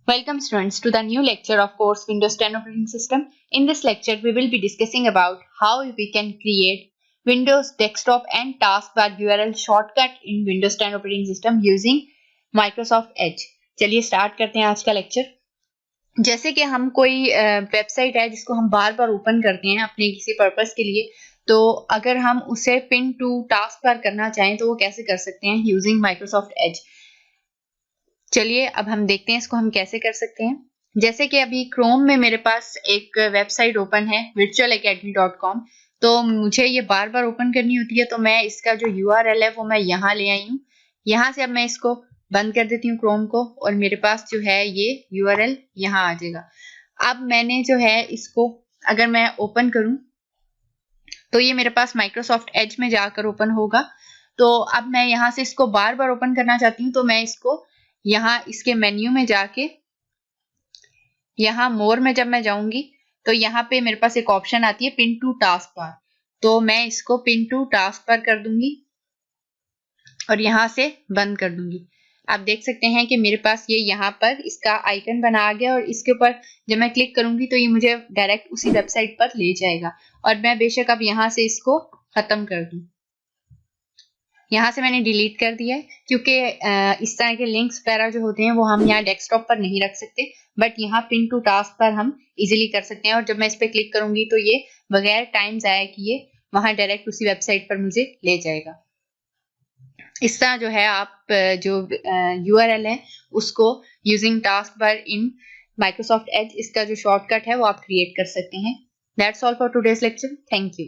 Welcome students to the new lecture of course Windows 10 operating system. In this lecture we will be discussing about how we can create Windows desktop and taskbar URL shortcut in Windows 10 operating system using Microsoft Edge. चलिए start करते हैं आज का lecture. जैसे कि हम कोई website है जिसको हम बार बार ओपन करते हैं अपने किसी पर्पस के लिए, तो अगर हम उसे पिन टू टास्कबार करना चाहें तो वो कैसे कर सकते हैं यूजिंग माइक्रोसॉफ्ट एज। चलिए अब हम देखते हैं इसको हम कैसे कर सकते हैं। जैसे कि अभी क्रोम में मेरे पास एक वेबसाइट ओपन है virtualacademy.com, तो मुझे ये बार बार ओपन करनी होती है, तो मैं इसका जो URL है वो मैं यहाँ ले आई हूँ। यहाँ से अब मैं इसको बंद कर देती हूँ क्रोम को, और मेरे पास जो है ये URL यहाँ आ जाएगा। अब मैंने जो है इसको अगर मैं ओपन करूँ तो ये मेरे पास माइक्रोसॉफ्ट एज में जाकर ओपन होगा। तो अब मैं यहाँ से इसको बार बार ओपन करना चाहती हूँ, तो मैं इसको यहाँ इसके मेन्यू में जाके यहाँ मोर में जब मैं जाऊंगी तो यहाँ पे मेरे पास एक ऑप्शन आती है पिन टू टास्क बार, तो मैं इसको पिन टू टास्क बार कर दूंगी और यहाँ से बंद कर दूंगी। आप देख सकते हैं कि मेरे पास ये यहाँ पर इसका आइकन बना आ गया, और इसके ऊपर जब मैं क्लिक करूंगी तो ये मुझे डायरेक्ट उसी वेबसाइट पर ले जाएगा। और मैं बेशक अब यहाँ से इसको खत्म कर दूं। यहाँ से मैंने डिलीट कर दिया है, क्योंकि इस तरह के लिंक्स वगैरह जो होते हैं वो हम यहाँ डेस्कटॉप पर नहीं रख सकते, बट यहाँ पिन टू टास्क पर हम इजीली कर सकते हैं। और जब मैं इस पर क्लिक करूंगी तो ये बगैर टाइम जाया किए वहां डायरेक्ट उसी वेबसाइट पर मुझे ले जाएगा। इस तरह जो है आप जो URL है उसको using task bar in Microsoft Edge, इसका जो शॉर्टकट है वो आप क्रिएट कर सकते हैं। That's all for today's lecture. Thank you.